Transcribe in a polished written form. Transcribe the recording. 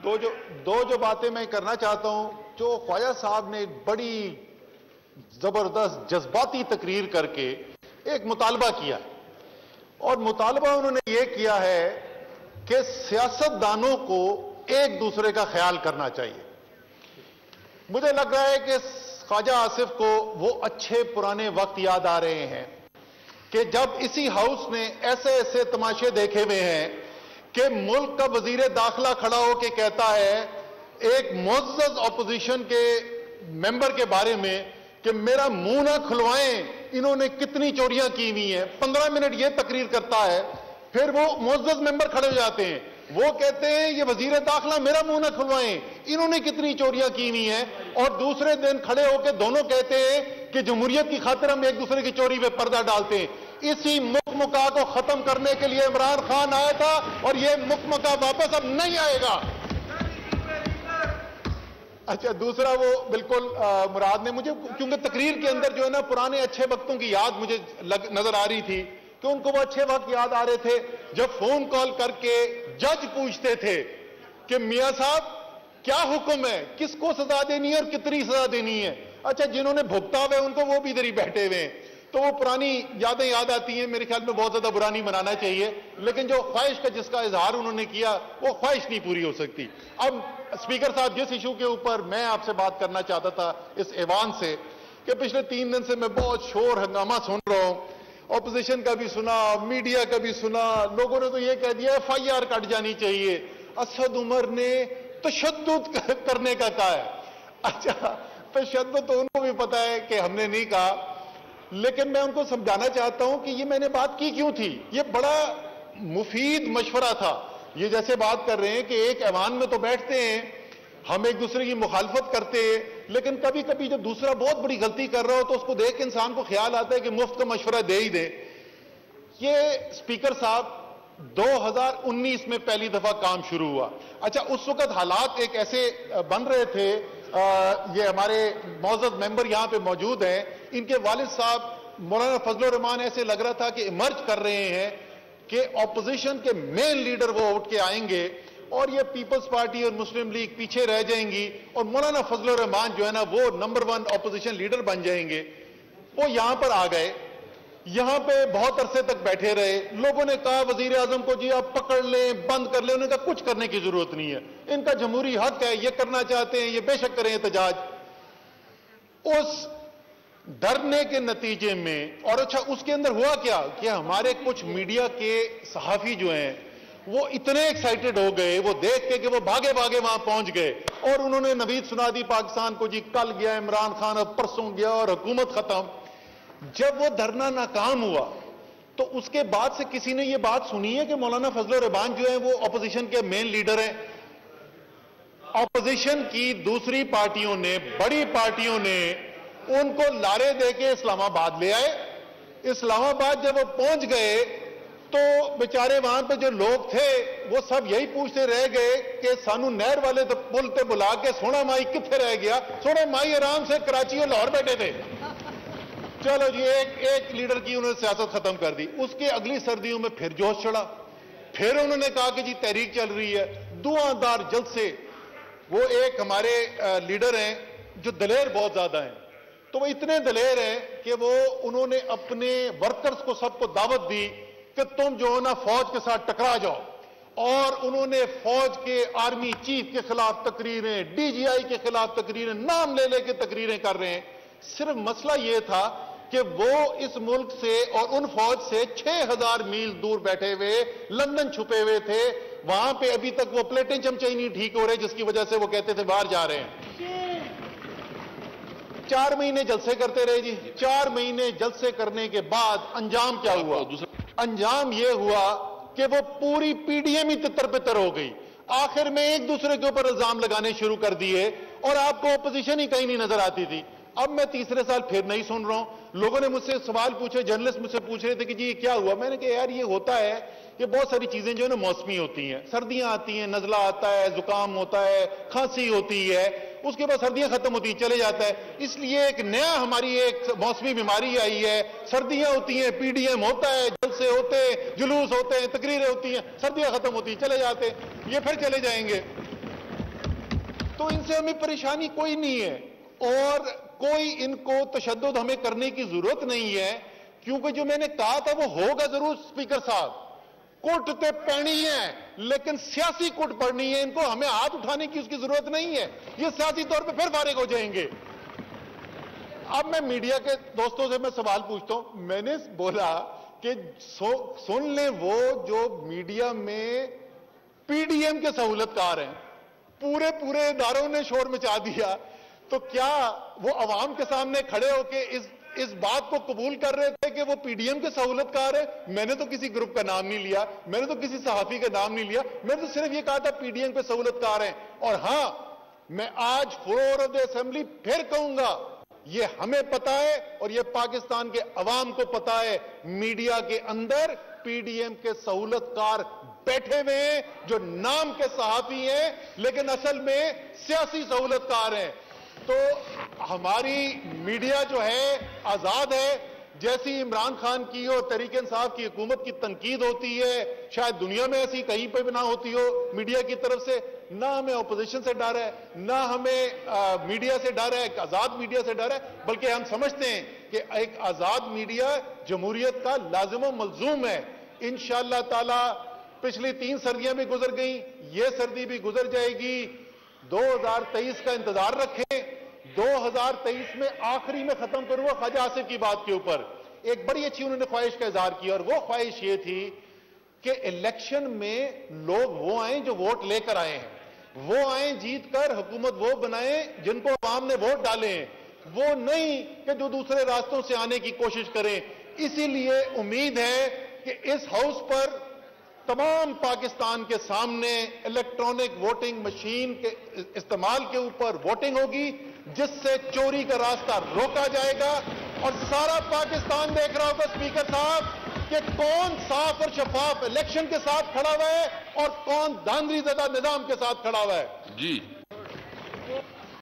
دو جو باتیں میں کرنا چاہتا ہوں، جو خواجہ صاحب نے ایک بڑی زبردست جذباتی تقریر کر کے ایک مطالبہ کیا، اور مطالبہ انہوں نے یہ کیا ہے کہ سیاست دانوں کو ایک دوسرے کا خیال کرنا چاہیے۔ مجھے لگ رہا ہے کہ خواجہ آصف کو وہ اچھے پرانے وقت یاد آ رہے ہیں کہ جب اسی ہاؤس نے ایسے ایسے تماشے دیکھے ہوئے ہیں کہ ملک کا وزیر داخلہ کھڑا ہو کے کہتا ہے ایک معزز اپوزیشن کے ممبر کے بارے میں کہ میرا منہ نہ کھلوائیں، انہوں نے کتنی چوریاں کی ہوئی ہیں۔ 15 منٹ یہ تقریر کرتا ہے، پھر وہ معزز ممبر کھڑے ہو جاتے ہیں، وہ کہتے ہیں یہ وزیر داخلہ میرا منہ نہ کھلوائیں، انہوں نے کتنی چوریاں کی ہوئی ہیں، اور دوسرے دن کھڑے ہو کے دونوں کہتے ہیں کہ جمہوریت کی خاطر ہم ایک دوسرے کی چوری پہ پردہ ڈالتے ہیں۔ اسی مکمکا کو ختم کرنے کے لیے عمران خان آیا تھا، اور یہ مکمکا واپس اب نہیں آئے گا۔ اچھا، دوسرا وہ بالکل مراد نے مجھے کیونکہ تقریر کے اندر جو ہے نا پرانے اچھے وقتوں کی یاد مجھے نظر آ رہی تھی کہ ان کو وہ اچھے وقت یاد آ رہے تھے جب فون کال کر کے جج پوچھتے تھے کہ میاں صاحب کیا حکم ہے، کس کو سزا دینی ہے اور کتنی سزا دینی ہے۔ اچھا، جنہوں نے بھگتا ہوئے ان کو وہ بھی ادھر ہی بیٹھے ہوئے ہیں، تو وہ پرانی یادیں یاد آتی ہیں۔ میرے خیال میں بہت زیادہ برا نہیں منانا چاہیے، لیکن جو خواہش کا جس کا اظہار انہوں نے کیا وہ خواہش نہیں پوری ہو سکتی۔ اب اسپیکر صاحب، جس ایشو کے اوپر میں آپ سے بات کرنا چاہتا تھا اس ایوان سے، کہ پچھلے 3 دن سے میں بہت شور ہنگامہ سن رہا ہوں، اپوزیشن کا بھی سنا، میڈیا کا بھی سنا، لوگوں نے تو یہ کہہ دیا FIR کٹ جانی چاہیے، اسد عمر نے تشدد کرنے کا کہا ہے۔ اچھا، تشدد تو ان کو بھی پتا ہے کہ ہم نے نہیں کہا، لیکن میں ان کو سمجھانا چاہتا ہوں کہ یہ میں نے بات کی کیوں تھی۔ یہ بڑا مفید مشورہ تھا۔ یہ جیسے بات کر رہے ہیں کہ ایک ایوان میں تو بیٹھتے ہیں، ہم ایک دوسرے کی مخالفت کرتے ہیں، لیکن کبھی کبھی جب دوسرا بہت بڑی غلطی کر رہا ہو تو اس کو دیکھ کے انسان کو خیال آتا ہے کہ مفت کا مشورہ دے ہی دیں۔ یہ اسپیکر صاحب 2019 میں پہلی دفعہ کام شروع ہوا۔ اچھا، اس وقت حالات ایک ایسے بن رہے تھے، یہ ہمارے معزز ممبر یہاں پہ موجود ہیں، ان کے والد صاحب مولانا فضل الرحمان ایسے لگ رہا تھا کہ ایمرج کر رہے ہیں کہ اپوزیشن کے مین لیڈر وہ اٹھ کے آئیں گے اور یہ پیپلز پارٹی اور مسلم لیگ پیچھے رہ جائیں گی، اور مولانا فضل الرحمان جو ہے نا وہ نمبر 1 اپوزیشن لیڈر بن جائیں گے۔ وہ یہاں پر آ گئے، یہاں پہ بہت عرصے تک بیٹھے رہے۔ لوگوں نے کہا وزیر اعظم کو جی آپ پکڑ لیں، بند کر لیں، انہوں نے کہا کچھ کرنے کی ضرورت نہیں ہے، ان کا جمہوری حق ہے، یہ کرنا چاہتے ہیں یہ بے شک کریں احتجاج۔ اس ڈرنے کے نتیجے میں، اور اچھا اس کے اندر ہوا کیا کہ ہمارے کچھ میڈیا کے صحافی جو ہیں وہ اتنے ایکسائٹڈ ہو گئے وہ دیکھ کے کہ وہ بھاگے بھاگے وہاں پہنچ گئے، اور انہوں نے نوید سنا دی پاکستان کو جی کل گیا عمران خان، اب پرسوں گیا اور حکومت ختم۔ جب وہ دھرنا ناکام ہوا تو اس کے بعد سے کسی نے یہ بات سنی ہے کہ مولانا فضل الرحمان جو ہیں وہ اپوزیشن کے مین لیڈر ہیں؟ اپوزیشن کی دوسری پارٹیوں نے، بڑی پارٹیوں نے ان کو لارے دے کے اسلام آباد لے آئے۔ اسلام آباد جب وہ پہنچ گئے تو بیچارے وہاں پہ جو لوگ تھے وہ سب یہی پوچھتے رہ گئے کہ سانو نہر والے پل تے بلا کے سونا مائی کتنے رہ گیا؟ سونا مائی آرام سے کراچی اور لاہور بیٹھے تھے۔ چلو جی، ایک لیڈر کی انہوں نے سیاست ختم کر دی۔ اس کے اگلی سردیوں میں پھر جوش چڑھا، پھر انہوں نے کہا کہ جی تحریک چل رہی ہے، دھواں جلسے۔ وہ ایک ہمارے لیڈر ہیں جو دلیر بہت زیادہ ہیں، تو وہ اتنے دلیر ہیں کہ انہوں نے اپنے ورکرز کو سب کو دعوت دی کہ تم جو ہے نا فوج کے ساتھ ٹکرا جاؤ، اور انہوں نے فوج کے آرمی چیف کے خلاف تقریریں، DGI کے خلاف تقریریں، نام لے کے تقریریں کر رہے ہیں۔ صرف مسئلہ یہ تھا کہ وہ اس ملک سے اور ان فوج سے 6000 میل دور بیٹھے ہوئے لندن چھپے ہوئے تھے، وہاں پہ ابھی تک وہ پلیٹیں چمچے نہیں ٹھیک ہو رہے، جس کی وجہ سے وہ کہتے تھے باہر جا رہے ہیں۔ 4 مہینے جلسے کرتے رہے جی۔ 4 مہینے جلسے کرنے کے بعد انجام کیا ہوا؟ انجام یہ ہوا کہ وہ پوری PDM ہی تتر پتر ہو گئی۔ آخر میں ایک دوسرے کے اوپر الزام لگانے شروع کر دیے، اور آپ کو اپوزیشن ہی کہیں نہیں نظر آتی تھی۔ اب میں تیسرے سال پھر نہیں سن رہا ہوں، لوگوں نے مجھ سے سوال پوچھے، جرنلسٹ مجھ سے پوچھ رہے تھے کہ جی یہ کیا ہوا؟ میں نے کہا یار یہ ہوتا ہے کہ بہت ساری چیزیں جو ہے نا موسمی ہوتی ہیں، سردیاں آتی ہیں، نزلہ آتا ہے، زکام ہوتا ہے، کھانسی ہوتی ہے، اس کے بعد سردیاں ختم ہوتی ہیں، چلے جاتا ہے۔ اس لیے ایک نیا ہماری ایک موسمی بیماری آئی ہے، سردیاں ہوتی ہیں، PDM ہوتا ہے، جلسے ہوتے ہیں، جلوس ہوتے ہیں، تقریریں ہوتی ہیں، سردیاں ختم ہوتی ہیں، چلے جاتے ہیں، یہ پھر چلے جائیں گے۔ سے ہمیں پریشانی کوئی نہیں ہے اور کوئی ان کو تشدد ہمیں کرنے کی ضرورت نہیں ہے، کیونکہ جو میں نے کہا تھا وہ ہوگا ضرور اسپیکر صاحب. کوٹ تے پینی ہے لیکن سیاسی کوٹ پڑنی ہے، ان کو ہمیں ہاتھ اٹھانے کی اس کی ضرورت نہیں ہے، یہ سیاسی طور پہ پھر فارغ ہو جائیں گے. اب میں میڈیا کے دوستوں سے میں سوال پوچھتا ہوں. میں نے بولا کہ سن لیں وہ جو میڈیا میں پی ڈی ایم کے سہولت کار ہیں، پورے اداروں نے شور مچا دیا، تو کیا وہ عوام کے سامنے کھڑے ہو کے اس بات کو قبول کر رہے تھے کہ وہ پی ڈی ایم کے سہولت کار ہے؟ میں نے تو کسی گروپ کا نام نہیں لیا، میں نے تو کسی صحافی کا نام نہیں لیا، میں نے تو صرف یہ کہا تھا پی ڈی ایم کے سہولت کار ہیں. اور ہاں، میں آج فلور آف دی اسمبلی پھر کہوں گا، یہ ہمیں پتا ہے اور یہ پاکستان کے عوام کو پتا ہے، میڈیا کے اندر پی ڈی ایم کے سہولت کار بیٹھے ہوئے ہیں جو نام کے صحافی ہیں لیکن اصل میں سیاسی سہولت کار ہیں. تو ہماری میڈیا جو ہے آزاد ہے. جیسی عمران خان کی اور تحریک انصاف کی حکومت کی تنقید ہوتی ہے، شاید دنیا میں ایسی کہیں پہ بھی نہ ہوتی ہو میڈیا کی طرف سے. نہ ہمیں اپوزیشن سے ڈر ہے، نہ ہمیں میڈیا سے ڈر ہے، ایک آزاد میڈیا سے ڈر ہے، بلکہ ہم سمجھتے ہیں کہ ایک آزاد میڈیا جمہوریت کا لازم و ملزوم ہے. انشاءاللہ تعالی پچھلی 3 سردیاں بھی گزر گئیں، یہ سردی بھی گزر جائے گی. 2023 کا انتظار رکھیں. 2023 میں آخری میں ختم کروں گا خواجہ آصف کی بات کے اوپر. ایک بڑی اچھی انہوں نے خواہش کا اظہار کیا، اور وہ خواہش یہ تھی کہ الیکشن میں لوگ وہ آئیں جو ووٹ لے کر آئے ہیں، وہ آئیں جیت کر حکومت وہ بنائیں جن کو عوام نے ووٹ ڈالے ہیں، وہ نہیں کہ جو دوسرے راستوں سے آنے کی کوشش کریں. اسی لیے امید ہے کہ اس ہاؤس پر تمام پاکستان کے سامنے الیکٹرانک ووٹنگ مشین کے استعمال کے اوپر ووٹنگ ہوگی، جس سے چوری کا راستہ روکا جائے گا. اور سارا پاکستان دیکھ رہا ہوگا اسپیکر صاحب کہ کون صاف اور شفاف الیکشن کے ساتھ کھڑا ہوا ہے اور کون دھاندلی زدہ نظام کے ساتھ کھڑا ہوا ہے. جی